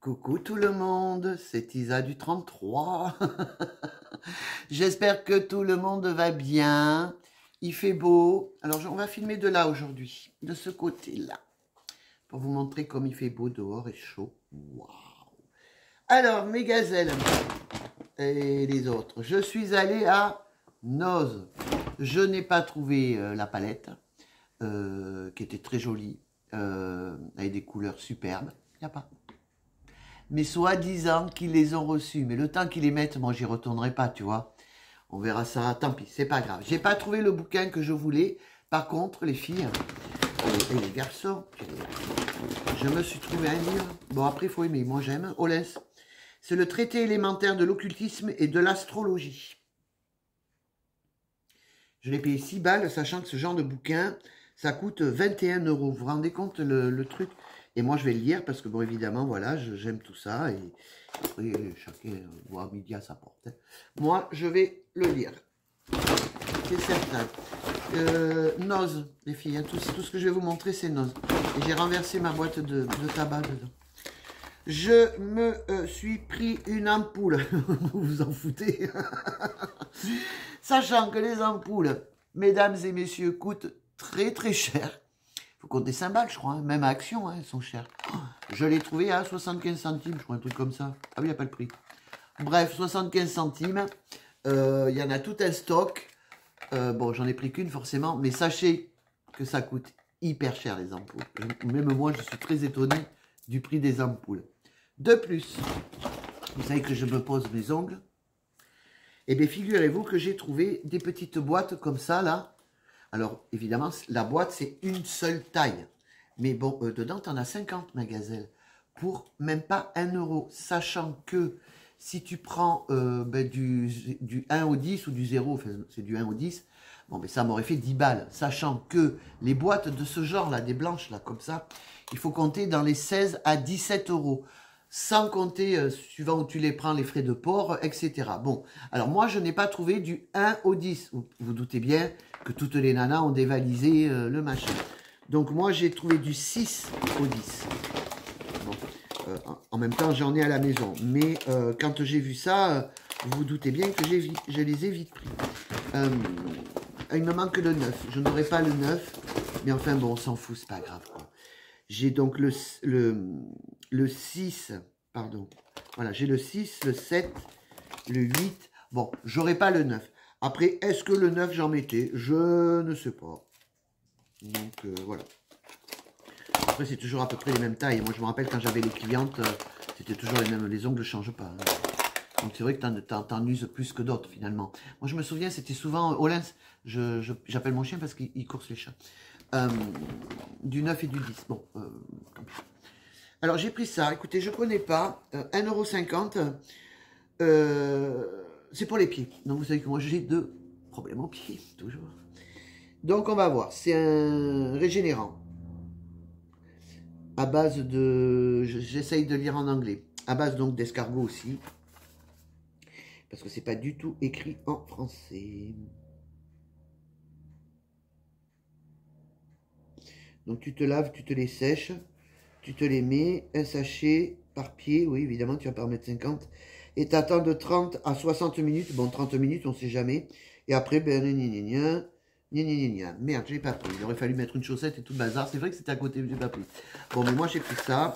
Coucou tout le monde, c'est Isa du 33. J'espère que tout le monde va bien. Il fait beau. Alors on va filmer de là aujourd'hui, de ce côté-là, pour vous montrer comme il fait beau dehors et chaud. Waouh! Alors mes gazelles et les autres, je suis allée à Noz. Je n'ai pas trouvé la palette, qui était très jolie, avec des couleurs superbes. Il n'y a pas. Mais soi-disant qu'ils les ont reçus. Mais le temps qu'ils les mettent, moi, j'y retournerai pas, tu vois. On verra ça. Tant pis, c'est pas grave. J'ai pas trouvé le bouquin que je voulais. Par contre, les filles et les garçons, je me suis trouvé un livre. Bon, après, il faut aimer. Moi, j'aime. Olens. C'est le traité élémentaire de l'occultisme et de l'astrologie. Je l'ai payé 6 balles, sachant que ce genre de bouquin, ça coûte 21 €. Vous vous rendez compte le truc? Et moi, je vais le lire parce que, bon, évidemment, voilà, j'aime tout ça. Et après, chacun voit midi à sa porte. Moi, je vais le lire. C'est certain. Noz, les filles. Hein, tout ce que je vais vous montrer, c'est Noz. Et j'ai renversé ma boîte de tabac dedans. Je me suis pris une ampoule. Vous vous en foutez. Sachant que les ampoules, mesdames et messieurs, coûtent très très cher. Il faut compter 5 balles, je crois. Hein. Même à Action, hein, elles sont chères. Je l'ai trouvé à 75 centimes, je crois, un truc comme ça. Ah oui, il n'y a pas le prix. Bref, 75 centimes. Il y en a tout un stock. Bon, j'en ai pris qu'une, forcément. Mais sachez que ça coûte hyper cher, les ampoules. Même moi, je suis très étonné du prix des ampoules. De plus, vous savez que je me pose mes ongles. Eh bien, figurez-vous que j'ai trouvé des petites boîtes comme ça, là. Alors, évidemment, la boîte, c'est une seule taille. Mais bon, dedans, tu en as 50, ma gazelle. Pour même pas 1 €. Sachant que si tu prends du 1 au 10 ou du 0, enfin, c'est du 1 au 10, bon, ben, ça m'aurait fait 10 balles. Sachant que les boîtes de ce genre-là, des blanches, là, comme ça, il faut compter dans les 16 à 17 €. Sans compter, suivant où tu les prends, les frais de port, etc. Bon, alors moi, je n'ai pas trouvé du 1 au 10. Vous vous doutez bien que toutes les nanas ont dévalisé le machin. Donc moi, j'ai trouvé du 6 au 10. Bon, en même temps, j'en ai à la maison. Mais quand j'ai vu ça, vous vous doutez bien que je les ai vite pris. Il me manque le 9. Je n'aurai pas le 9. Mais enfin, bon, on s'en fout, c'est pas grave, quoi. J'ai donc le 6, pardon. Voilà, j'ai le 6, le 7, le 8. Bon, j'aurai pas le 9. Après, est-ce que le 9, j'en mettais? Je ne sais pas. Donc, voilà. Après, c'est toujours à peu près les mêmes tailles. Moi, je me rappelle quand j'avais les clientes, c'était toujours les mêmes. Les ongles ne changent pas. Hein. Donc, c'est vrai que t'en uses plus que d'autres, finalement. Moi, je me souviens, c'était souvent... Olens, j'appelle mon chien parce qu'il course les chats. Du 9 et du 10. Bon, tant pis. Alors, j'ai pris ça. Écoutez, je ne connais pas. 1,50 €. C'est pour les pieds. Donc, vous savez que moi, j'ai 2 problèmes aux pieds, toujours. Donc, on va voir. C'est un régénérant. À base de... J'essaye de lire en anglais. À base, donc, d'escargot aussi. Parce que c'est pas du tout écrit en français. Donc, tu te laves, tu te les sèches. Tu te les mets, un sachet par pied, oui, évidemment, tu vas pas en mettre 50. Et tu attends de 30 à 60 minutes. Bon, 30 minutes, on sait jamais. Et après, ben, merde, j'ai pas pris. Il aurait fallu mettre une chaussette et tout le bazar. C'est vrai que c'était à côté, j'ai pas pris. Bon, mais moi, j'ai pris ça.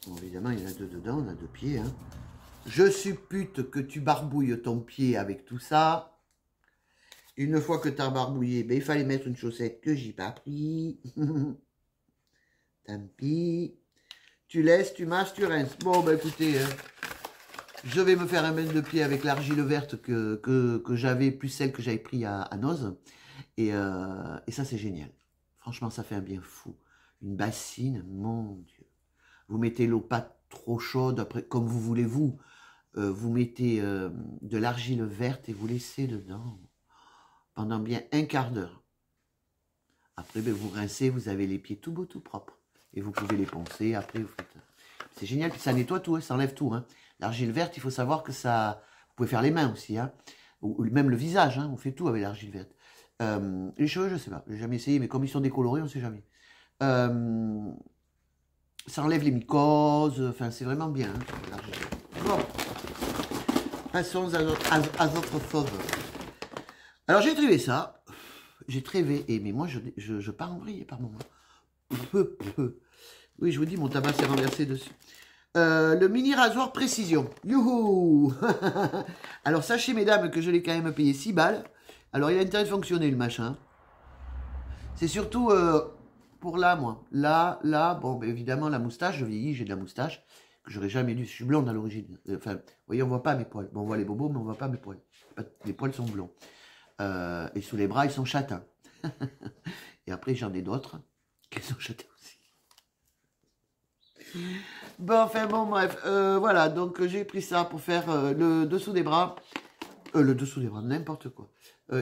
Bon, évidemment, il y en a 2 dedans, on a 2 pieds. Hein. Je suppute que tu barbouilles ton pied avec tout ça. Une fois que tu as barbouillé, ben, il fallait mettre une chaussette que j'ai pas pris. Tant pis. Tu laisses, tu masses, tu rinces. Bon, bah écoutez, je vais me faire un bain de pied avec l'argile verte que j'avais, plus celle que j'avais pris à Noz. Et ça, c'est génial. Franchement, ça fait un bien fou. Une bassine, mon Dieu. Vous mettez l'eau pas trop chaude, après, comme vous voulez vous. Vous mettez de l'argile verte et vous laissez dedans pendant bien un quart d'heure. Après, ben, vous rincez, vous avez les pieds tout beaux, tout propres. Et vous pouvez les poncer, après vous faites... C'est génial, puis ça nettoie tout, hein, ça enlève tout. Hein. L'argile verte, il faut savoir que ça... Vous pouvez faire les mains aussi, hein, ou même le visage, hein, on fait tout avec l'argile verte. Les cheveux, je ne sais pas, j'ai jamais essayé, mais comme ils sont décolorés, on ne sait jamais. ça enlève les mycoses, enfin c'est vraiment bien. Hein, bon. Passons à notre fauve. Alors j'ai trouvé ça, j'ai trévé, mais moi je pars en vrille par moment. Oui, je vous dis, mon tabac s'est renversé dessus. Le mini rasoir précision. Youhou. Alors sachez mesdames que je l'ai quand même payé 6 balles. Alors il a intérêt de fonctionner le machin. C'est surtout pour là, moi. Là, bon, ben, évidemment la moustache, je vieillis, j'ai de la moustache. Que j'aurais jamais dû. Je suis blonde à l'origine. Enfin, vous voyez, on voit pas mes poils. Bon, on voit les bobos, mais on voit pas mes poils. Les poils sont blonds. Et sous les bras, ils sont châtains. Et après, j'en ai d'autres qui sont châtains aussi. Bon, enfin, bon, bref. Voilà, donc j'ai pris ça pour faire le dessous des bras. Le dessous des bras, n'importe quoi.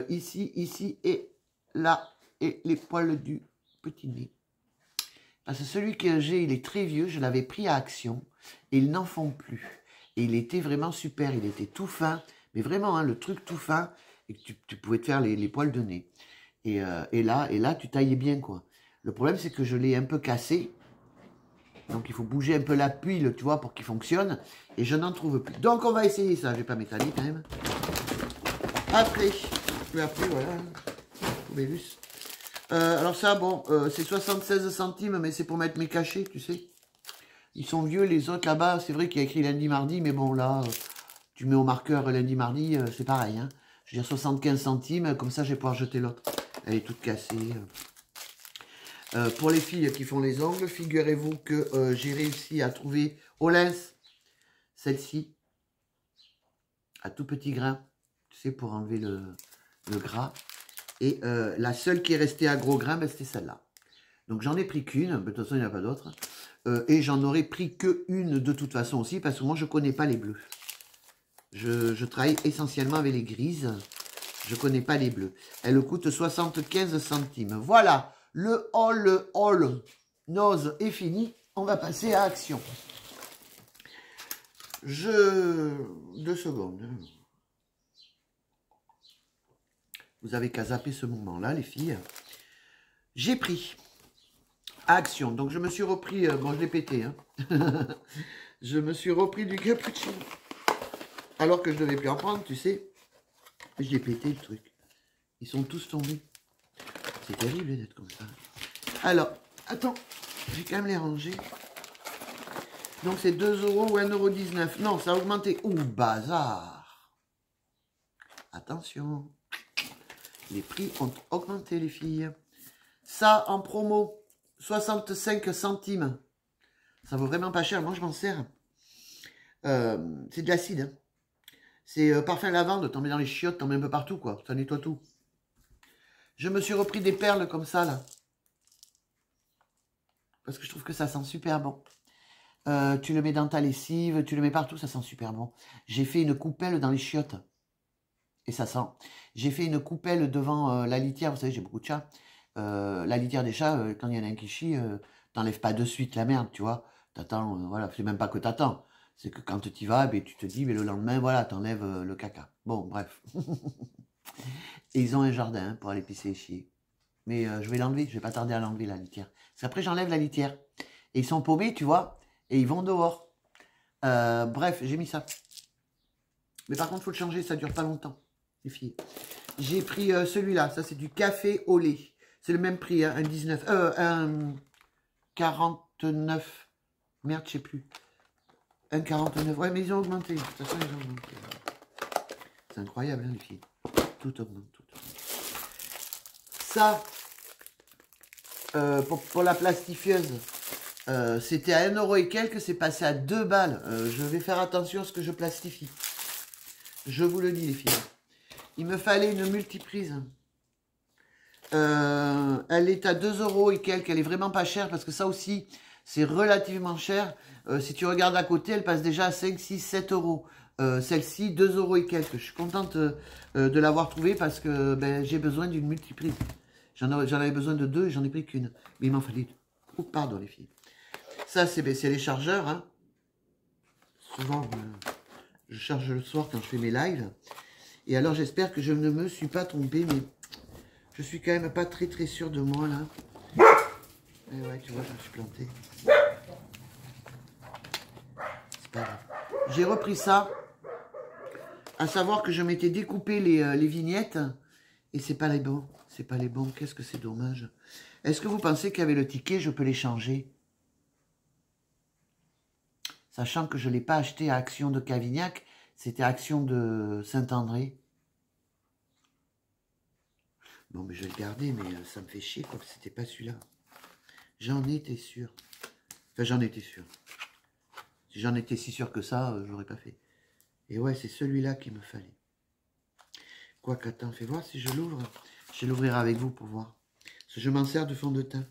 Ici et là. Et les poils du petit nez. Parce que celui que j'ai, il est très vieux. Je l'avais pris à Action. Et ils n'en font plus. Et il était vraiment super. Il était tout fin. Mais vraiment, hein, le truc tout fin. Et que tu pouvais te faire les poils de nez. Et là, tu taillais bien, quoi. Le problème, c'est que je l'ai un peu cassé. Donc, il faut bouger un peu la tuile, tu vois, pour qu'il fonctionne. Et je n'en trouve plus. Donc, on va essayer ça. Je vais pas m'étaler, quand même. Après, voilà. Obélus. Alors ça, bon, c'est 76 centimes, mais c'est pour mettre mes cachets, tu sais. Ils sont vieux, les autres là-bas. C'est vrai qu'il y a écrit lundi, mardi, mais bon, là, tu mets au marqueur lundi, mardi, c'est pareil. Hein. Je veux dire 75 centimes, comme ça, je vais pouvoir jeter l'autre. Elle est toute cassée. Pour les filles qui font les ongles, figurez-vous que j'ai réussi à trouver au lens celle-ci, à tout petit grain, tu sais, pour enlever le gras. Et la seule qui est restée à gros grain, ben, c'était celle-là. Donc j'en ai pris qu'une, de toute façon il n'y en a pas d'autre. Et j'en aurais pris qu'une de toute façon aussi, parce que moi je ne connais pas les bleus. Je travaille essentiellement avec les grises. Je ne connais pas les bleus. Elle coûte 75 centimes. Voilà, le haul nose est fini. On va passer à Action. 2 secondes. Vous avez qu'à zapper ce moment-là, les filles. J'ai pris Action. Donc, je me suis repris... bon, je l'ai pété. Hein. Je me suis repris du cappuccino. Alors que je devais plus en prendre, tu sais. Je l'ai pété, le truc. Ils sont tous tombés. C'est terrible d'être comme ça. Alors, attends. Je vais quand même les ranger. Donc, c'est 2 € ou 1,19 €. Non, ça a augmenté. Ouh, bazar. Attention. Les prix ont augmenté, les filles. Ça, en promo, 65 centimes. Ça vaut vraiment pas cher. Moi, je m'en sers. C'est de l'acide. Hein. C'est parfum lavande. T'en mets dans les chiottes, t'en mets un peu partout, quoi. Ça nettoie tout. Je me suis repris des perles comme ça, là. Parce que je trouve que ça sent super bon. Tu le mets dans ta lessive, tu le mets partout, ça sent super bon. J'ai fait une coupelle dans les chiottes. Et ça sent. J'ai fait une coupelle devant la litière. Vous savez, j'ai beaucoup de chats. La litière des chats, quand il y en a un qui chie, t'enlèves pas de suite la merde, tu vois. T'attends, voilà. C'est même pas que t'attends. C'est que quand tu y vas, ben, tu te dis, mais le lendemain, voilà, t'enlèves le caca. Bon, bref. Et ils ont un jardin hein, pour aller pisser et chier. Mais je vais l'enlever. Je vais pas tarder à l'enlever, la litière. Parce qu'après, j'enlève la litière. Et ils sont paumés, tu vois. Et ils vont dehors. Bref, j'ai mis ça. Mais par contre, il faut le changer. Ça dure pas longtemps. Les filles. J'ai pris celui-là. Ça, c'est du café au lait. C'est le même prix, hein, un 19. Un 49. Merde, je sais plus. Un 49. Ouais, mais ils ont augmenté. De toute façon, ils ont augmenté. C'est incroyable, hein, les filles. Tout augmente. Tout augmente. Ça, pour la plastifieuse, c'était à 1 € et quelques. C'est passé à 2 balles. Je vais faire attention à ce que je plastifie. Je vous le dis, les filles. Il me fallait une multiprise. Elle est à 2 € et quelques. Elle est vraiment pas chère parce que ça aussi, c'est relativement cher. Si tu regardes à côté, elle passe déjà à 5, 6, 7 €. Celle-ci, 2 € et quelques. Je suis contente de l'avoir trouvée parce que ben, j'ai besoin d'une multiprise. J'en avais besoin de 2 et j'en ai pris qu'une. Mais il m'en fallait... Oh, pardon, les filles. Ça, c'est les chargeurs. Hein. Souvent, je charge le soir quand je fais mes lives. Et alors, j'espère que je ne me suis pas trompée, mais je suis quand même pas très sûr de moi, là. Et ouais, tu vois, je me suis plantée. pas grave. J'ai repris ça. À savoir que je m'étais découpé les vignettes. Et c'est pas les bons. C'est pas les bons. Qu'est-ce que c'est dommage. Est-ce que vous pensez qu'avec le ticket, je peux les changer? Sachant que je ne l'ai pas acheté à Action de Cavignac. C'était Action de Saint-André. Bon, mais je vais le garder, mais ça me fait chier, quoi, que c'était pas celui-là. J'en étais sûr. Enfin, j'en étais sûr. Si j'en étais si sûr que ça, j'aurais pas fait. Et ouais, c'est celui-là qu'il me fallait. Quoique, attends, fais voir si je l'ouvre. Je vais l'ouvrir avec vous pour voir. Parce que je m'en sers de fond de teint.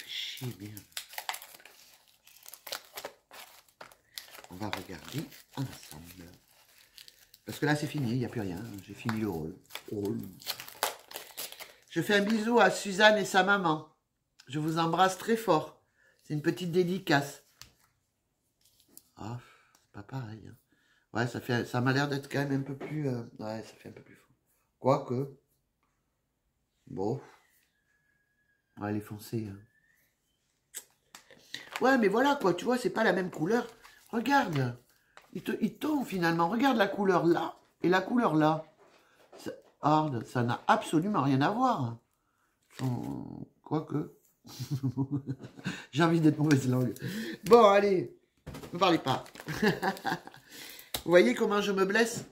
Chier, merde. On va regarder ensemble. Parce que là, c'est fini, il n'y a plus rien. J'ai fini le rôle. Je fais un bisou à Suzanne et sa maman. Je vous embrasse très fort. C'est une petite dédicace. Ah, c'est pas pareil. Hein. Ouais, ça m'a l'air d'être quand même un peu plus... ouais, ça fait un peu plus fort. Quoique... Bon. Ouais, elle est foncée. Hein. Ouais, mais voilà, quoi. Tu vois, c'est pas la même couleur. Regarde. Il tombe finalement. Regarde la couleur là et la couleur là. Ça n'a absolument rien à voir. Quoique. J'ai envie d'être mauvaise langue. Bon, allez. Ne parlez pas. Vous voyez comment je me blesse?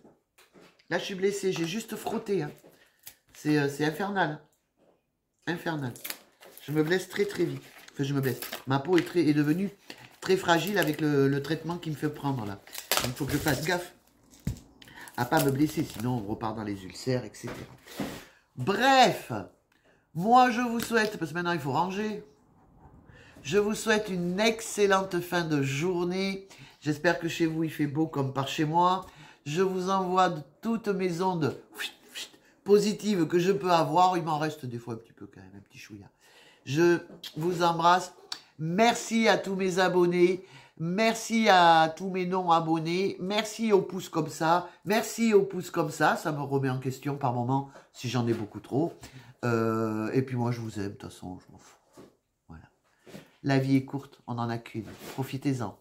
Là, je suis blessé. J'ai juste frotté. Hein. C'est infernal. Infernal. Je me blesse très très vite. Enfin, je me blesse. Ma peau est devenue très fragile avec le traitement qu'il me fait prendre là. Il faut que je fasse gaffe à pas me blesser, sinon on repart dans les ulcères, etc. Bref, moi je vous souhaite, parce que maintenant il faut ranger, je vous souhaite une excellente fin de journée. J'espère que chez vous il fait beau comme par chez moi. Je vous envoie de toutes mes ondes positives que je peux avoir. Il m'en reste des fois un petit peu quand même, un petit chouïa. Je vous embrasse. Merci à tous mes abonnés. Merci à tous mes non-abonnés. Merci aux pouces comme ça. Merci aux pouces comme ça. Ça me remet en question par moment si j'en ai beaucoup trop. Et puis moi, je vous aime. De toute façon, je m'en fous. Voilà. La vie est courte. On n'en a qu'une. Profitez-en.